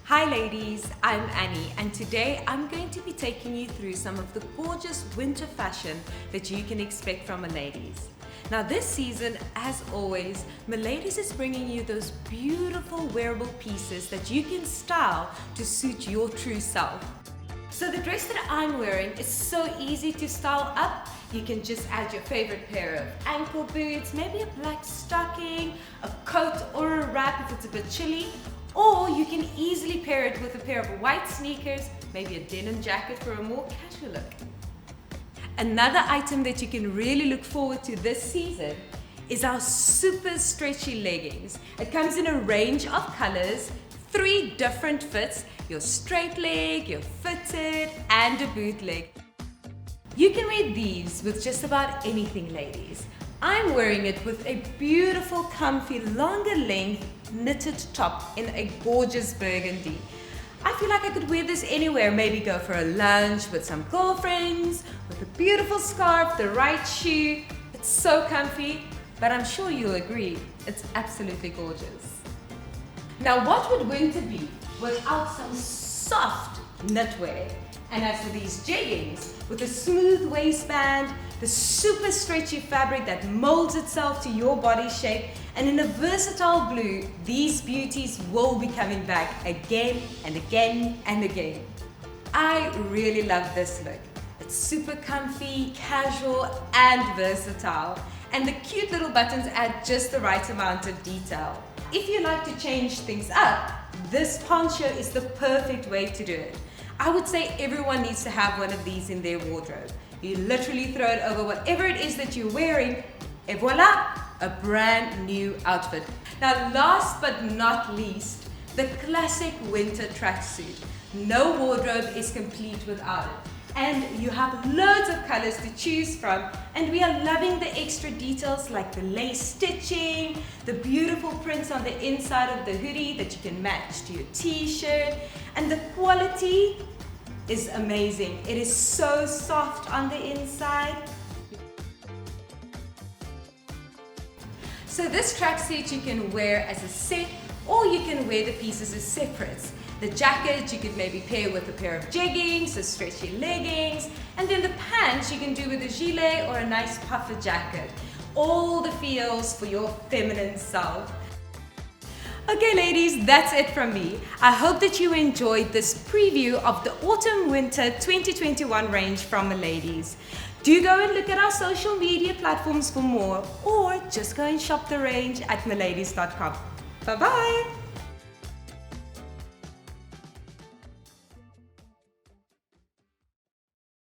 Hi ladies, I'm Annie and today I'm going to be taking you through some of the gorgeous winter fashion that you can expect from Miladys. Now this season, as always, Miladys is bringing you those beautiful wearable pieces that you can style to suit your true self. So the dress that I'm wearing is so easy to style up. You can just add your favorite pair of ankle boots, maybe a black stocking, a coat or a wrap if it's a bit chilly, or you can easily pair it with a pair of white sneakers, maybe a denim jacket for a more casual look. Another item that you can really look forward to this season is our super stretchy leggings. It comes in a range of colors, 3 different fits, your straight leg, your fitted, and a bootleg. You can wear these with just about anything, ladies. I'm wearing it with a beautiful, comfy, longer length knitted top in a gorgeous burgundy. I feel like I could wear this anywhere, maybe go for a lunch with some girlfriends, with a beautiful scarf, the right shoe. It's so comfy, but I'm sure you'll agree, it's absolutely gorgeous. Now what would winter be without some soft knitwear? And as for these jeggings, with a smooth waistband, the super stretchy fabric that molds itself to your body shape, and in a versatile blue, these beauties will be coming back again and again and again. I really love this look. It's super comfy, casual, and versatile. And the cute little buttons add just the right amount of detail. If you like to change things up, this poncho is the perfect way to do it. I would say everyone needs to have one of these in their wardrobe. You literally throw it over whatever it is that you're wearing, et voila, a brand new outfit. Now last but not least, the classic winter tracksuit. No wardrobe is complete without it. And you have loads of colors to choose from, and we are loving the extra details like the lace stitching, the beautiful prints on the inside of the hoodie that you can match to your t-shirt, and the quality is amazing. It is so soft on the inside. So this tracksuit you can wear as a set, or you can wear the pieces as separates. The jacket you could maybe pair with a pair of jeggings or stretchy leggings, and then the pants you can do with a gilet or a nice puffer jacket. All the feels for your feminine self. Okay ladies, that's it from me. I hope that you enjoyed this preview of the Autumn-Winter 2021 range from Miladys. Do go and look at our social media platforms for more, or just go and shop the range at miladys.com. Bye bye!